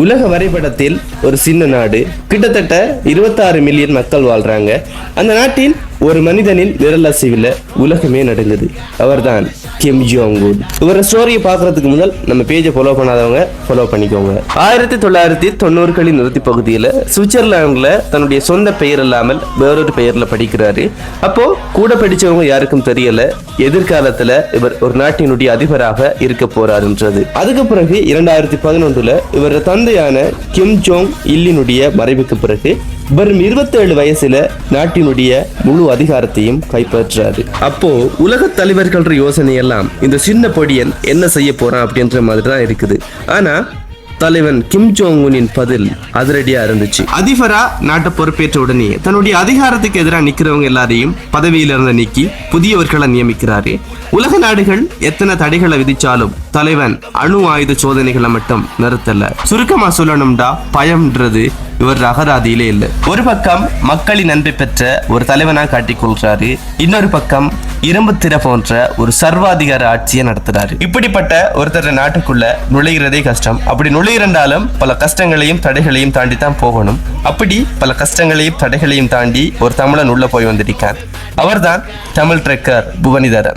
உலக வரைபடத்தில் ஒரு சின்ன நாடு, கிட்டத்தட்ட 26 மில்லியன் மக்கள் வாழ்றாங்க. அந்த நாட்டின் ஒரு மனிதனின் விரலசைவில் உலகமே நடுங்குது. அவர்தான் கிம் ஜோங் உன். இவர ஸ்டோரியை பார்க்கறதுக்கு முதல் நம்ம பேஜை ஃபாலோ பண்ணாதவங்க ஃபாலோ பண்ணிக்கோங்க. 1990களின் இறுதி பகுதியில் சுவிட்சர்லாந்துல தன்னுடைய சொந்த பெயர் இல்லாமல் வேறொரு பெயர்ல படிக்கிறாரு. அப்போ கூட படிச்சவங்க யாருக்கும் தெரியல எதிர்காலத்துல இவர் ஒரு நாட்டினுடைய அதிபராக இருக்க போறாருன்றது. அதுக்கு பிறகு 2011 இவர் தந்தையான கிம் ஜோங் இல்லினுடைய மறைவுக்கு பிறகு வெறும் 27 வயசுல நாட்டினுடைய முழு அதிகாரத்தையும் கைப்பற்றாரு. அப்போ உலக தலைவர்கள் யோசனை எல்லாம் இந்த சின்ன பொடியன் என்ன செய்ய போறான் அப்படின்ற மாதிரி தான் இருக்குது. ஆனா தலைவன் கிம் ஜோங் உனின் பதில் அதிரடியா இருந்துச்சு. அதிபரா நாட்டை பொறுப்பேற்ற உடனே தன்னுடைய அதிகாரத்துக்கு எதிராக நிக்கிறவங்க எல்லாரையும் பதவியிலிருந்து நீக்கி புதியவர்களை நியமிக்கிறாரு. உலக நாடுகள் எத்தனை தடைகளை விதிச்சாலும் தலைவன் அணு ஆயுத சோதனைகளை மட்டும் நிறுத்தல. சுருக்கமா சொல்லணும்டா பயம்ன்றது இவர் அகராதியிலே இல்லை. ஒரு பக்கம் மக்களின் அன்பை பெற்ற ஒரு தலைவனா காட்டிக் கொள்றாரு, இன்னொரு பக்கம் இரும்பு திரை போன்ற ஒரு சர்வாதிகார ஆட்சியை நடத்துறாரு. இப்படிப்பட்ட ஒருத்தர் நாட்டுக்குள்ள நுழைகிறதே கஷ்டம். அப்படி நுழையிறாலும் பல கஷ்டங்களையும் தடைகளையும் தாண்டி தான் போகணும். அப்படி பல கஷ்டங்களையும் தடைகளையும் தாண்டி ஒரு தமிழன் உள்ள போய் வந்திருக்கான். அவர்தான் தமிழ் ட்ரெக்கர் புவனிதரன்.